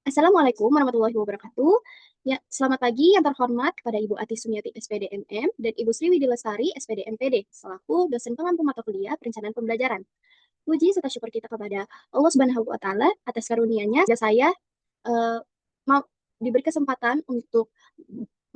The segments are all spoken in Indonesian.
Assalamualaikum warahmatullahi wabarakatuh. Ya, selamat pagi yang terhormat kepada Ibu Ati Sumiati SPD MM dan Ibu Sri Widi Lestari SPD MPD selaku dosen pengampu mata kuliah perencanaan pembelajaran. Puji serta syukur kita kepada Allah Subhanahu wa taala atas karunia-Nya sehingga saya eh, mau diberi kesempatan untuk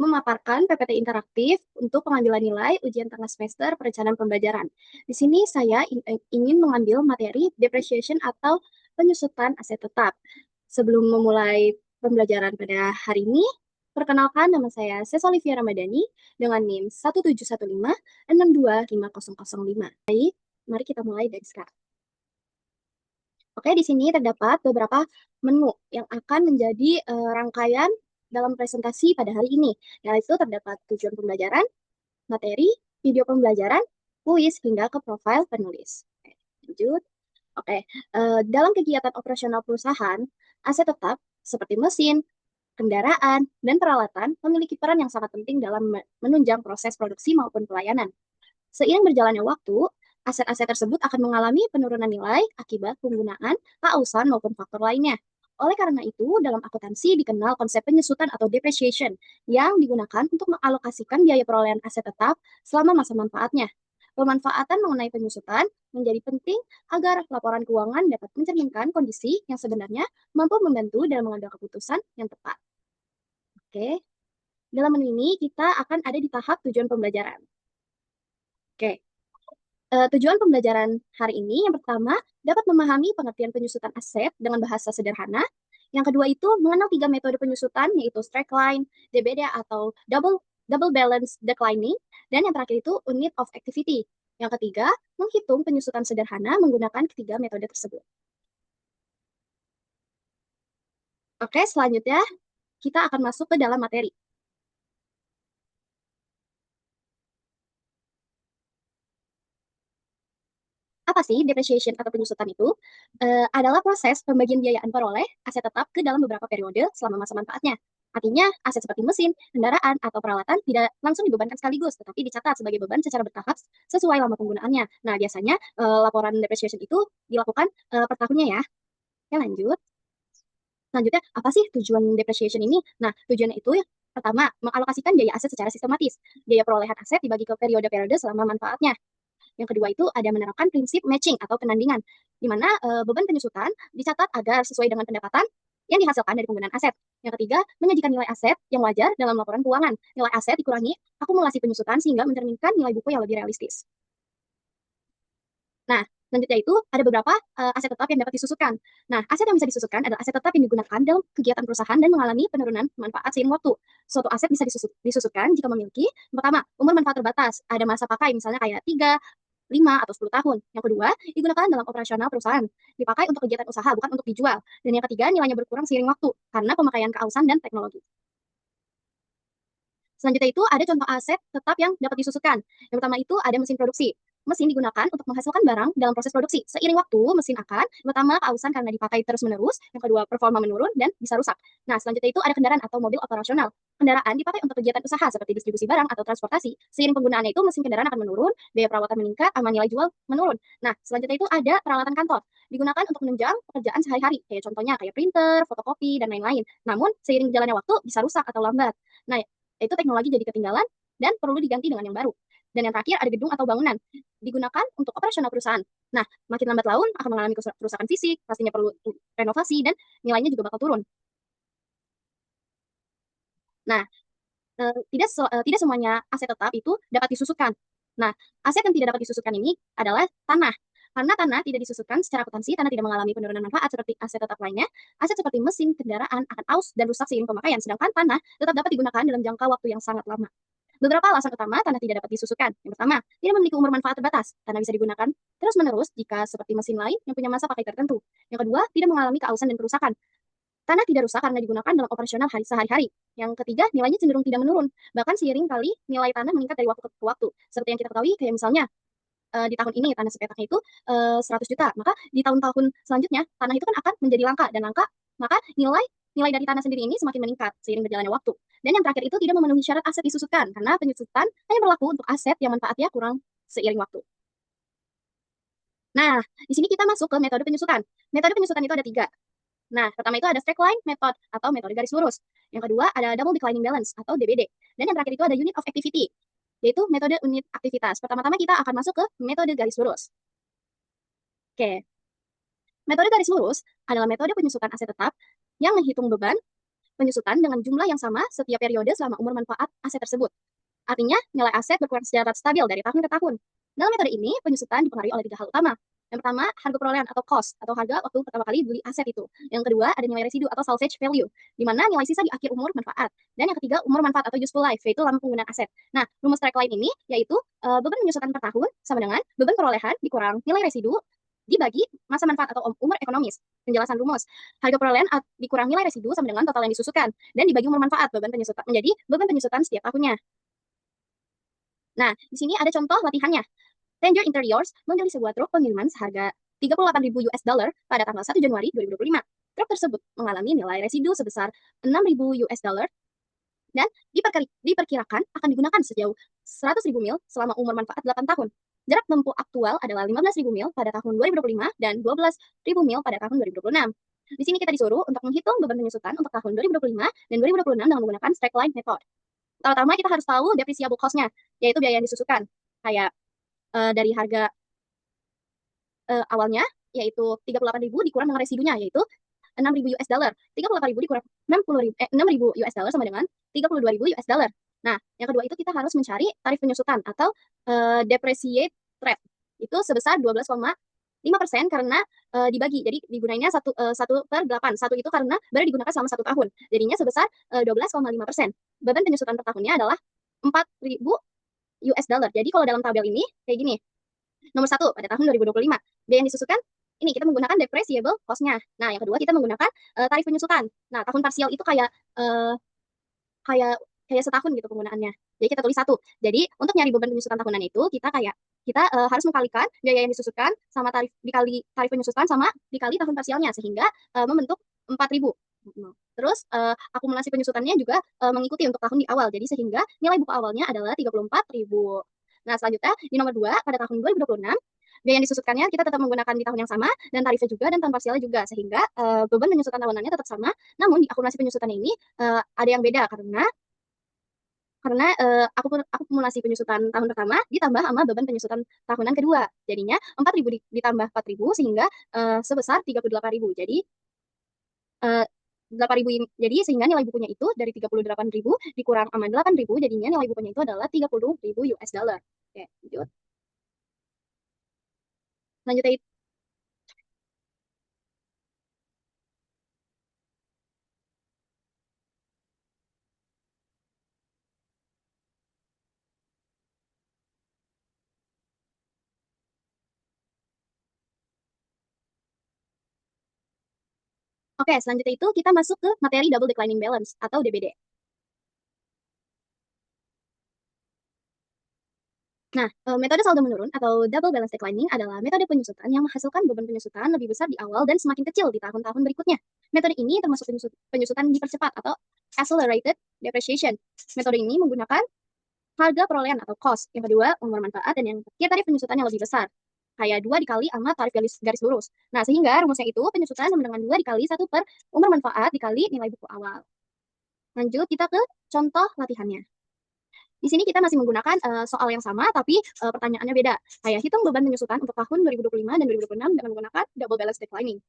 memaparkan PPT interaktif untuk pengambilan nilai ujian tengah semester perencanaan pembelajaran. Di sini saya ingin mengambil materi depreciation atau penyusutan aset tetap. Sebelum memulai pembelajaran pada hari ini, perkenalkan nama saya Ses Olivia Ramadhani dengan NIM 17156265005. Baik, mari kita mulai dari sekarang. Oke, di sini terdapat beberapa menu yang akan menjadi rangkaian dalam presentasi pada hari ini, yaitu terdapat tujuan pembelajaran, materi, video pembelajaran, kuis, hingga ke profil penulis. Oke, lanjut. Oke, dalam kegiatan operasional perusahaan, aset tetap seperti mesin, kendaraan, dan peralatan memiliki peran yang sangat penting dalam menunjang proses produksi maupun pelayanan. Seiring berjalannya waktu, aset-aset tersebut akan mengalami penurunan nilai akibat penggunaan, keausan, maupun faktor lainnya. Oleh karena itu, dalam akuntansi dikenal konsep penyusutan atau depreciation yang digunakan untuk mengalokasikan biaya perolehan aset tetap selama masa manfaatnya. Pemanfaatan mengenai penyusutan menjadi penting agar laporan keuangan dapat mencerminkan kondisi yang sebenarnya mampu membantu dalam mengambil keputusan yang tepat. Oke, dalam menu ini kita akan ada di tahap tujuan pembelajaran. Oke, tujuan pembelajaran hari ini yang pertama dapat memahami pengertian penyusutan aset dengan bahasa sederhana. Yang kedua itu mengenal tiga metode penyusutan yaitu straight line, DBD atau double double balance declining, dan yang terakhir itu unit of activity. Yang ketiga, menghitung penyusutan sederhana menggunakan ketiga metode tersebut. Oke, selanjutnya kita akan masuk ke dalam materi. Apa sih depreciation atau penyusutan itu? Adalah proses pembagian biayaan peroleh aset tetap ke dalam beberapa periode selama masa manfaatnya. Artinya, aset seperti mesin, kendaraan, atau peralatan tidak langsung dibebankan sekaligus, tetapi dicatat sebagai beban secara bertahap sesuai lama penggunaannya. Nah, biasanya laporan depreciation itu dilakukan per tahunnya ya. Oke, lanjut. Selanjutnya, apa sih tujuan depreciation ini? Nah, tujuannya itu ya, pertama, mengalokasikan biaya aset secara sistematis. Biaya perolehan aset dibagi ke periode-periode selama manfaatnya. Yang kedua itu ada menerapkan prinsip matching atau penandingan, di mana beban penyusutan dicatat agar sesuai dengan pendapatan yang dihasilkan dari penggunaan aset. Yang ketiga, menyajikan nilai aset yang wajar dalam laporan keuangan. Nilai aset dikurangi akumulasi penyusutan sehingga mencerminkan nilai buku yang lebih realistis. Nah, selanjutnya itu ada beberapa aset tetap yang dapat disusutkan. Nah, aset yang bisa disusutkan adalah aset tetap yang digunakan dalam kegiatan perusahaan dan mengalami penurunan manfaat seiring waktu. Suatu aset bisa disusutkan jika memiliki, pertama, umur manfaat terbatas. Ada masa pakai, misalnya kayak 3, 5, atau 10 tahun. Yang kedua, digunakan dalam operasional perusahaan. Dipakai untuk kegiatan usaha, bukan untuk dijual. Dan yang ketiga, nilainya berkurang seiring waktu karena pemakaian keausan dan teknologi. Selanjutnya itu ada contoh aset tetap yang dapat disusutkan. Yang pertama itu ada mesin produksi. Mesin digunakan untuk menghasilkan barang dalam proses produksi. Seiring waktu, mesin akan pertama keausan karena dipakai terus-menerus, yang kedua performa menurun dan bisa rusak. Nah, selanjutnya itu ada kendaraan atau mobil operasional. Kendaraan dipakai untuk kegiatan usaha seperti distribusi barang atau transportasi. Seiring penggunaannya itu mesin kendaraan akan menurun, biaya perawatan meningkat, sama nilai jual menurun. Nah, selanjutnya itu ada peralatan kantor. Digunakan untuk menunjang pekerjaan sehari-hari, kayak contohnya kayak printer, fotokopi, dan lain-lain. Namun, seiring jalannya waktu bisa rusak atau lambat. Nah, itu teknologi jadi ketinggalan dan perlu diganti dengan yang baru. Dan yang terakhir ada gedung atau bangunan digunakan untuk operasional perusahaan. Nah, makin lambat laun akan mengalami kerusakan fisik, pastinya perlu renovasi dan nilainya juga bakal turun. Nah, tidak semuanya aset tetap itu dapat disusutkan. Nah, aset yang tidak dapat disusutkan ini adalah tanah. Karena tanah tidak disusutkan secara akuntansi, tanah tidak mengalami penurunan manfaat seperti aset tetap lainnya. Aset seperti mesin, kendaraan akan aus dan rusak seiring pemakaian, sedangkan tanah tetap dapat digunakan dalam jangka waktu yang sangat lama. Beberapa alasan utama tanah tidak dapat disusutkan. Yang pertama, tidak memiliki umur manfaat terbatas. Tanah bisa digunakan terus-menerus jika seperti mesin lain yang punya masa pakai tertentu. Yang kedua, tidak mengalami keausan dan kerusakan. Tanah tidak rusak karena digunakan dalam operasional sehari-hari. Yang ketiga, nilainya cenderung tidak menurun. Bahkan seiring kali nilai tanah meningkat dari waktu ke waktu. Seperti yang kita ketahui, kayak misalnya di tahun ini tanah sepetaknya itu 100 juta. Maka di tahun-tahun selanjutnya tanah itu kan akan menjadi langka dan langka, maka nilai nilai dari tanah sendiri ini semakin meningkat seiring berjalannya waktu. Dan yang terakhir itu tidak memenuhi syarat aset disusutkan karena penyusutan hanya berlaku untuk aset yang manfaatnya kurang seiring waktu. Nah, di sini kita masuk ke metode penyusutan. Metode penyusutan itu ada tiga. Nah, pertama itu ada straight line method atau metode garis lurus. Yang kedua ada double declining balance atau DBD. Dan yang terakhir itu ada unit of activity, yaitu metode unit aktivitas. Pertama-tama kita akan masuk ke metode garis lurus. Oke, metode garis lurus adalah metode penyusutan aset tetap yang menghitung beban penyusutan dengan jumlah yang sama setiap periode selama umur manfaat aset tersebut. Artinya, nilai aset berkurang secara stabil dari tahun ke tahun. Dalam metode ini, penyusutan dipengaruhi oleh 3 hal utama. Yang pertama, harga perolehan atau cost, atau harga waktu pertama kali beli aset itu. Yang kedua, ada nilai residu atau salvage value, di mana nilai sisa di akhir umur manfaat. Dan yang ketiga, umur manfaat atau useful life, yaitu lama penggunaan aset. Nah, rumus straight line ini yaitu beban penyusutan per tahun sama dengan beban perolehan dikurang nilai residu dibagi masa manfaat atau umur ekonomis. Penjelasan rumus. Harga perolehan dikurang nilai residu sama dengan total yang disusukan. Dan dibagi umur manfaat beban penyusutan menjadi beban penyusutan setiap tahunnya. Nah, di sini ada contoh latihannya. Ranger Interiors membeli sebuah truk pengiriman seharga 38.000 US dollar pada tanggal 1 Januari 2025. Truk tersebut mengalami nilai residu sebesar 6.000 US dollar dan diperkirakan akan digunakan sejauh 100.000 mil selama umur manfaat 8 tahun. Jarak tempuh aktual adalah 15.000 mil pada tahun 2025 dan 12.000 mil pada tahun 2026. Di sini kita disuruh untuk menghitung beban penyusutan untuk tahun 2025 dan 2026 dengan menggunakan straight line method. Pertama kita harus tahu depreciable cost-nya, yaitu biaya yang disusukan. Kayak dari harga awalnya, yaitu 38.000 dikurang dengan residunya, yaitu 6.000 US dollar. 38.000 dikurang 6.000 US dollar sama dengan 32.000 US dollar. Nah, yang kedua itu kita harus mencari tarif penyusutan atau depreciate rate. Itu sebesar 12,5% karena dibagi. Jadi digunainnya 1/8. 1 itu karena baru digunakan selama 1 tahun. Jadinya sebesar 12,5%. Beban penyusutan per tahunnya adalah 4.000 US dollar. Jadi kalau dalam tabel ini kayak gini. Nomor 1 pada tahun 2025. Biaya yang disusukan ini kita menggunakan depreciable cost-nya. Nah, yang kedua kita menggunakan tarif penyusutan. Nah, tahun parsial itu kayak kayak kayak setahun gitu penggunaannya. Jadi kita tulis 1. Jadi untuk nyari beban penyusutan tahunan itu kita harus mengkalikan biaya yang disusukan sama dikali tarif penyusutan sama dikali tahun parsialnya sehingga membentuk 4.000. Terus akumulasi penyusutannya juga mengikuti untuk tahun di awal. Jadi sehingga nilai buku awalnya adalah 34.000. Nah, selanjutnya di nomor 2 pada tahun 2026 biaya yang disusutkannya kita tetap menggunakan di tahun yang sama dan tarifnya juga dan tahun parsialnya juga sehingga beban penyusutan tahunannya tetap sama. Namun di akumulasi penyusutannya ini ada yang beda karena akumulasi penyusutan tahun pertama ditambah sama beban penyusutan tahunan kedua. Jadinya 4.000 ditambah 4.000 sehingga sebesar 38.000. Jadi 8.000 jadi sehingga nilai bukunya itu dari 38.000 dikurang sama 8.000 jadinya nilai bukunya itu adalah 30.000 US dollar. Oke, lanjut. Lanjut. Oke, selanjutnya itu kita masuk ke materi double declining balance atau DBD. Nah, metode saldo menurun atau double balance declining adalah metode penyusutan yang menghasilkan beban penyusutan lebih besar di awal dan semakin kecil di tahun-tahun berikutnya. Metode ini termasuk penyusutan dipercepat atau accelerated depreciation. Metode ini menggunakan harga perolehan atau cost. Yang kedua, umur manfaat dan yang ketiga tarif penyusutan yang lebih besar. Kayak 2 dikali sama tarif garis lurus. Nah, sehingga rumusnya itu penyusutan sama dengan 2 dikali 1 per umur manfaat dikali nilai buku awal. Lanjut, kita ke contoh latihannya. Di sini kita masih menggunakan soal yang sama, tapi pertanyaannya beda. Kayak hitung beban penyusutan untuk tahun 2025 dan 2026 dengan menggunakan double balance declining.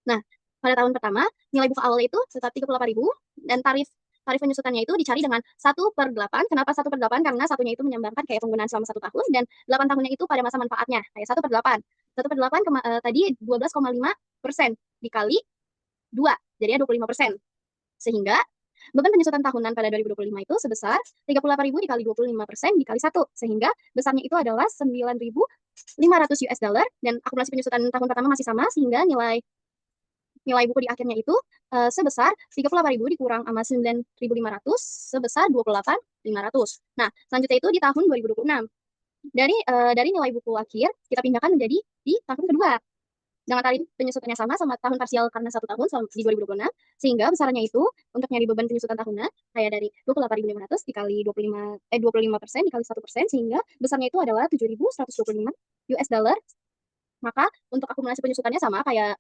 Nah, pada tahun pertama, nilai buku awal itu tetap 38.000 dan tarif penyusutannya itu dicari dengan 1/8. Kenapa 1/8? Karena satunya itu menyambangkan kayak penggunaan selama 1 tahun dan 8 tahunnya itu pada masa manfaatnya, kayak 1/8. 1/8 tadi 12,5% dikali 2, jadinya 25%. Sehingga beban penyusutan tahunan pada 2025 itu sebesar 38.000 dikali 25% dikali 1. Sehingga besarnya itu adalah 9.500 US dollar dan akumulasi penyusutan tahun pertama masih sama sehingga nilai buku di akhirnya itu sebesar 38.000 dikurang sama 9.500 sebesar 28.500. Nah, selanjutnya itu di tahun 2026. Dari nilai buku akhir kita pindahkan menjadi di tahun kedua. Dengan tarif penyusutannya sama tahun parsial karena 1 tahun di 2026, sehingga besarannya itu untuk nyari beban penyusutan tahunan kayak dari 28.500 dikali 25% dikali 1% sehingga besarnya itu adalah 7.125 US dollar. Maka untuk akumulasi penyusutannya sama kayak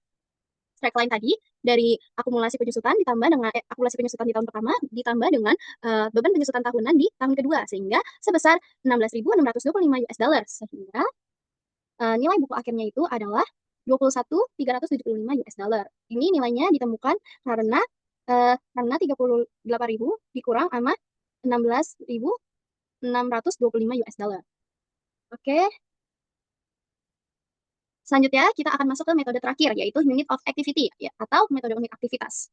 track line tadi dari akumulasi penyusutan ditambah dengan akumulasi penyusutan di tahun pertama ditambah dengan beban penyusutan tahunan di tahun kedua sehingga sebesar 16.625 US dollar sehingga nilai buku akhirnya itu adalah 21.375 US dollar. Ini nilainya ditemukan karena 38.000 dikurang sama 16.625 US dollar. Oke, selanjutnya kita akan masuk ke metode terakhir, yaitu unit of activity, ya, atau metode unit aktivitas.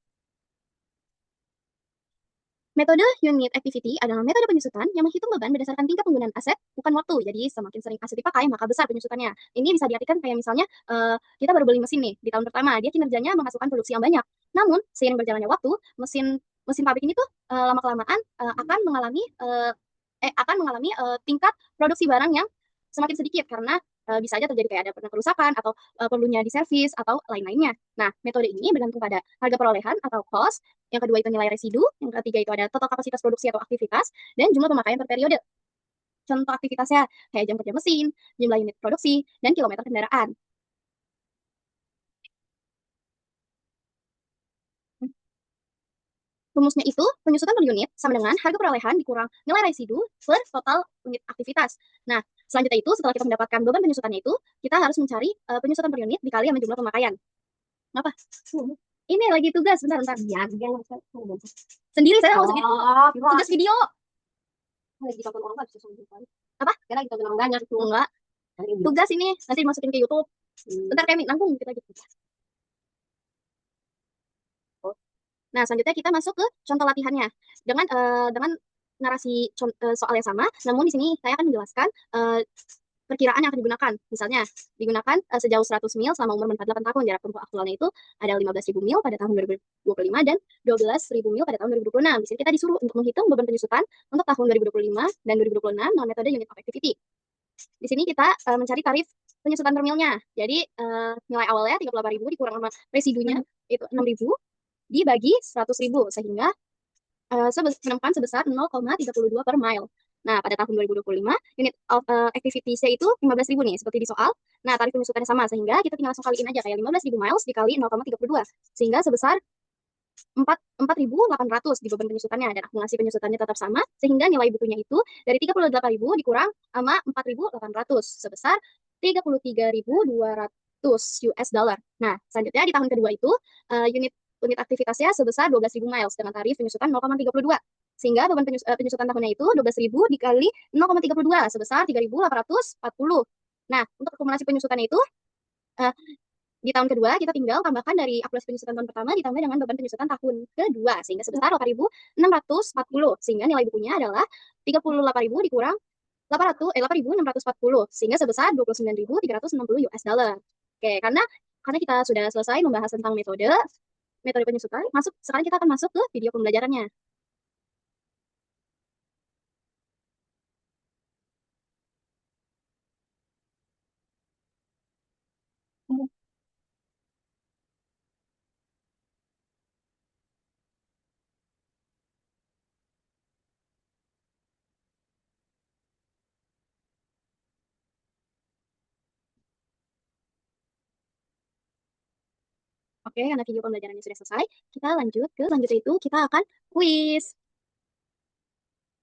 Metode unit activity adalah metode penyusutan yang menghitung beban berdasarkan tingkat penggunaan aset, bukan waktu. Jadi semakin sering aset dipakai, maka besar penyusutannya. Ini bisa diartikan kayak misalnya kita baru beli mesin nih di tahun pertama, dia kinerjanya menghasilkan produksi yang banyak. Namun seiring berjalannya waktu, mesin mesin pabrik ini tuh lama kelamaan akan mengalami tingkat produksi barang yang semakin sedikit karena bisa aja terjadi kayak ada pernah kerusakan atau perlunya diservis atau lain-lainnya. Nah, metode ini bergantung pada harga perolehan atau cost, yang kedua itu nilai residu, yang ketiga itu ada total kapasitas produksi atau aktivitas, dan jumlah pemakaian per periode. Contoh aktivitasnya kayak jam kerja mesin, jumlah unit produksi, dan kilometer kendaraan. Rumusnya itu, penyusutan per unit sama dengan harga perolehan dikurang nilai residu per total unit aktivitas. Nah, selanjutnya itu, setelah kita mendapatkan beban penyusutannya itu, kita harus mencari penyusutan per unit dikali sama jumlah pemakaian. Apa? Ini lagi tugas, bentar. Iya, sendiri saya mau sedikit. Tugas video. Lagi tonton orang nggak bisa kan? Apa? Kira lagi tonton orang banyak tuh. Enggak. Tugas ini nanti masukin ke YouTube. Bentar Kemi, nanggung kita gitu. Nah, selanjutnya kita masuk ke contoh latihannya. Dengan narasi soal yang sama, namun di sini saya akan menjelaskan perkiraan yang akan digunakan. Misalnya, digunakan sejauh 100 mil selama umur manfaat 8 tahun. Jarak tempuh aktualnya itu ada 15.000 mil pada tahun 2025 dan 12.000 mil pada tahun 2026. Di sini kita disuruh untuk menghitung beban penyusutan untuk tahun 2025 dan 2026 dengan metode unit of activity. Di sini kita mencari tarif penyusutan per milnya. Jadi, nilai awalnya 38.000 dikurang sama residunya, itu 6.000, dibagi 100.000, sehingga menemukan sebesar 0,32 per mile. Nah, pada tahun 2025, unit of activity-nya itu 15.000 nih, seperti di soal. Nah, tarif penyusutannya sama, sehingga kita tinggal langsung kaliin aja, kayak 15.000 miles dikali 0,32. Sehingga sebesar 4.800 di beban penyusutannya, dan akumulasi penyusutannya tetap sama, sehingga nilai bukunya itu dari 38.000 dikurang sama 4.800, sebesar 33.200 US dollar. Nah, selanjutnya di tahun kedua itu, unit unit aktivitasnya sebesar 12.000 miles dengan tarif penyusutan 0,32. Sehingga beban penyusutan tahunnya itu 12.000 dikali 0,32 sebesar 3.840. Nah, untuk akumulasi penyusutannya itu uh, di tahun kedua kita tinggal tambahkan dari akumulasi penyusutan tahun pertama ditambah dengan beban penyusutan tahun kedua sehingga sebesar 8.640 sehingga nilai bukunya adalah 38.000 dikurang 8.640 sehingga sebesar 29.360 US dollar. Oke, karena kita sudah selesai membahas tentang metode penyusutan, sekarang kita akan masuk ke video pembelajarannya. Oke, karena video pembelajarannya sudah selesai, kita lanjut ke selanjutnya itu kita akan quiz.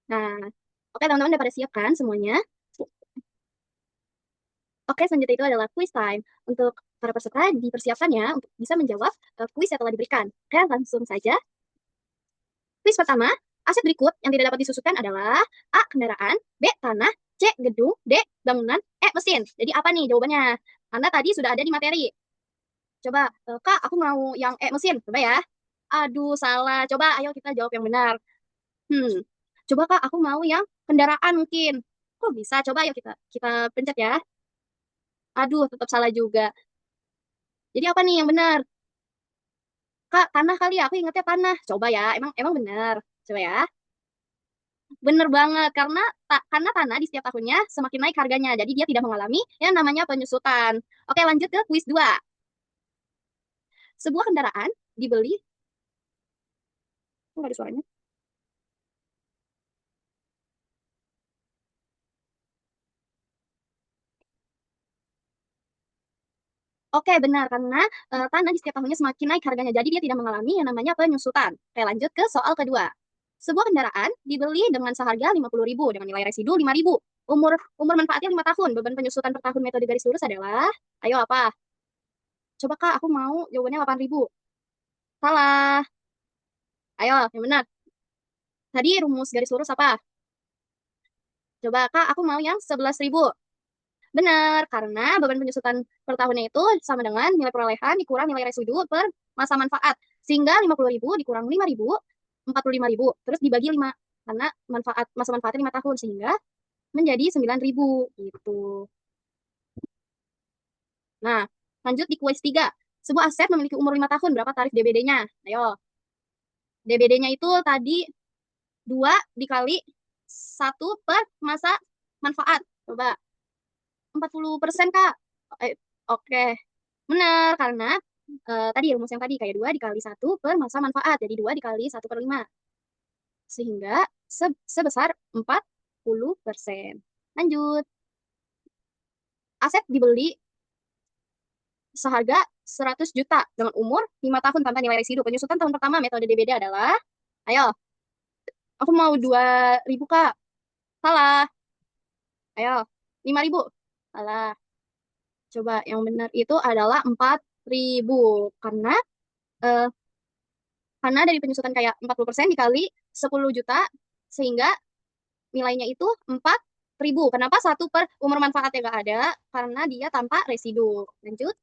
Nah, oke teman-teman udah pada siap kan semuanya? Oke, selanjutnya itu adalah quiz time. Untuk para peserta dipersiapkan ya untuk bisa menjawab quiz yang telah diberikan. Oke, langsung saja. Quiz pertama, aset berikut yang tidak dapat disusukan adalah A. Kendaraan, B. Tanah, C. Gedung, D. Bangunan, E. Mesin. Jadi apa nih jawabannya? Anda tadi sudah ada di materi. Coba, Kak, aku mau yang E. Mesin. Coba ya. Aduh, salah. Coba, ayo kita jawab yang benar. Coba Kak, aku mau yang kendaraan mungkin. Kok bisa? Coba ayo kita pencet ya. Aduh, tetap salah juga. Jadi apa nih yang benar? Kak, tanah kali ya. Aku ingatnya tanah. Coba ya. Emang benar. Coba ya. Bener banget karena tanah di setiap tahunnya semakin naik harganya. Jadi dia tidak mengalami yang namanya penyusutan. Oke, lanjut ke kuis 2. Sebuah kendaraan dibeli. Kok nggak ada suaranya? Oke, benar karena tanah di setiap tahunnya semakin naik harganya. Jadi dia tidak mengalami yang namanya penyusutan. Oke, lanjut ke soal kedua. Sebuah kendaraan dibeli dengan seharga 50.000 dengan nilai residu 5.000. Umur umur manfaatnya 5 tahun. Beban penyusutan per tahun metode garis lurus adalah, ayo apa? Coba Kak, aku mau jawabannya 8.000. Salah. Ayo, yang benar. Tadi rumus garis lurus apa? Coba Kak, aku mau yang 11.000. Benar, karena beban penyusutan per tahunnya itu sama dengan nilai perolehan dikurang nilai residu per masa manfaat. Sehingga 50.000 dikurang 5.000, 45.000. Terus dibagi 5. Karena masa manfaatnya 5 tahun. Sehingga menjadi 9.000. Gitu. Nah, lanjut di kuis 3. Sebuah aset memiliki umur 5 tahun. Berapa tarif DBD-nya? Ayo. DBD-nya itu tadi 2 dikali 1 per masa manfaat. Coba. 40%, Kak. Oke. Benar, karena tadi rumus yang tadi kayak 2 dikali 1 per masa manfaat. Jadi 2 dikali 1/5. Sehingga sebesar 40%. Lanjut. Aset dibeli seharga 100 juta dengan umur 5 tahun tanpa nilai residu. Penyusutan tahun pertama metode DBD adalah, ayo, aku mau 2.000, Kak. Salah. Ayo, 5.000. Salah. Coba yang benar itu adalah 4.000. Karena eh, karena dari penyusutan kayak 40% dikali 10 juta, sehingga nilainya itu 4.000. Kenapa satu per umur manfaatnya nggak ada? Karena dia tanpa residu. Lanjut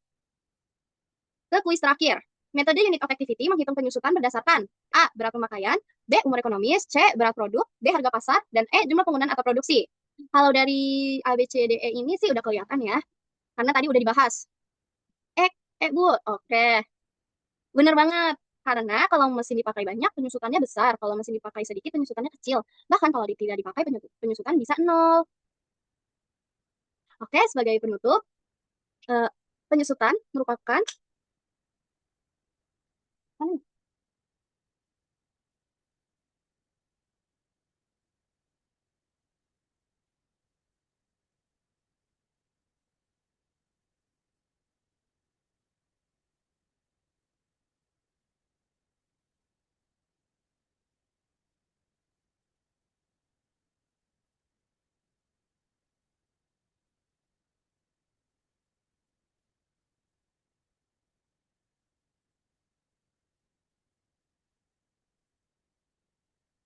ke kuis terakhir. Metode unit of activity menghitung penyusutan berdasarkan A. Berat pemakaian, B. Umur ekonomis, C. Berat produk, D. Harga pasar, dan E. Jumlah penggunaan atau produksi. Kalau dari A, B, C, D, E ini sih udah kelihatan ya, karena tadi udah dibahas. Eh, Bu, oke. Bener banget. Karena kalau mesin dipakai banyak, penyusutannya besar. Kalau mesin dipakai sedikit, penyusutannya kecil. Bahkan kalau tidak dipakai, penyusutan bisa nol. Oke, sebagai penutup, eh, penyusutan merupakan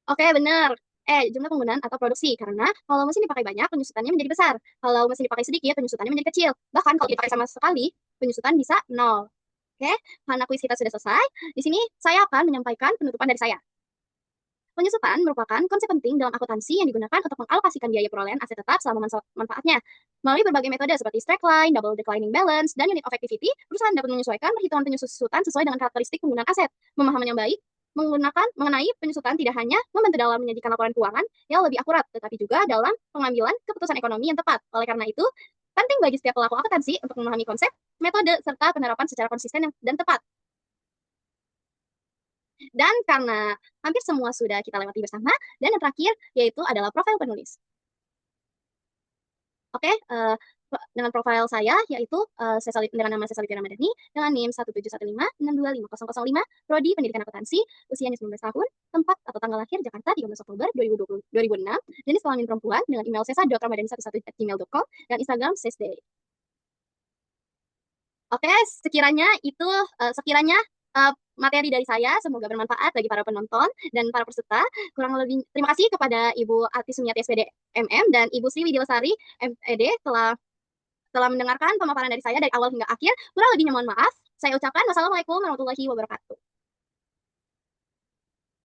oke, benar. Jumlah penggunaan atau produksi. Karena kalau mesin dipakai banyak, penyusutannya menjadi besar. Kalau mesin dipakai sedikit, penyusutannya menjadi kecil. Bahkan kalau dipakai sama sekali, penyusutan bisa nol. Oke, karena kuis kita sudah selesai. Di sini saya akan menyampaikan penutupan dari saya. Penyusutan merupakan konsep penting dalam akuntansi yang digunakan untuk mengalokasikan biaya perolehan aset tetap selama manfaatnya. Melalui berbagai metode seperti straight line, double declining balance, dan unit of activity, perusahaan dapat menyesuaikan perhitungan penyusutan sesuai dengan karakteristik penggunaan aset. Pemahaman yang baik mengenai penyusutan tidak hanya membantu dalam menyajikan laporan keuangan yang lebih akurat, tetapi juga dalam pengambilan keputusan ekonomi yang tepat. Oleh karena itu, penting bagi setiap pelaku akuntansi untuk memahami konsep, metode, serta penerapan secara konsisten dan tepat. Dan karena hampir semua sudah kita lewati bersama, dan yang terakhir yaitu adalah profil penulis. Oke, dengan profil saya yaitu dengan nama saya Salih Ramadhani, dengan NIM 17156256005, prodi Pendidikan Akuntansi, usianya 19 tahun, tempat atau tanggal lahir Jakarta 13 Oktober 2006, jenis kelamin perempuan dengan email sesa.ramadhani11@gmail.com dan Instagram sesday. Oke, sekiranya materi dari saya semoga bermanfaat bagi para penonton dan para peserta. Kurang lebih terima kasih kepada Ibu Ati Sumiati SPD MM dan Ibu Sri Widiwasari MED telah mendengarkan pemaparan dari saya dari awal hingga akhir. Kurang lebihnya mohon maaf. Saya ucapkan wassalamualaikum warahmatullahi wabarakatuh.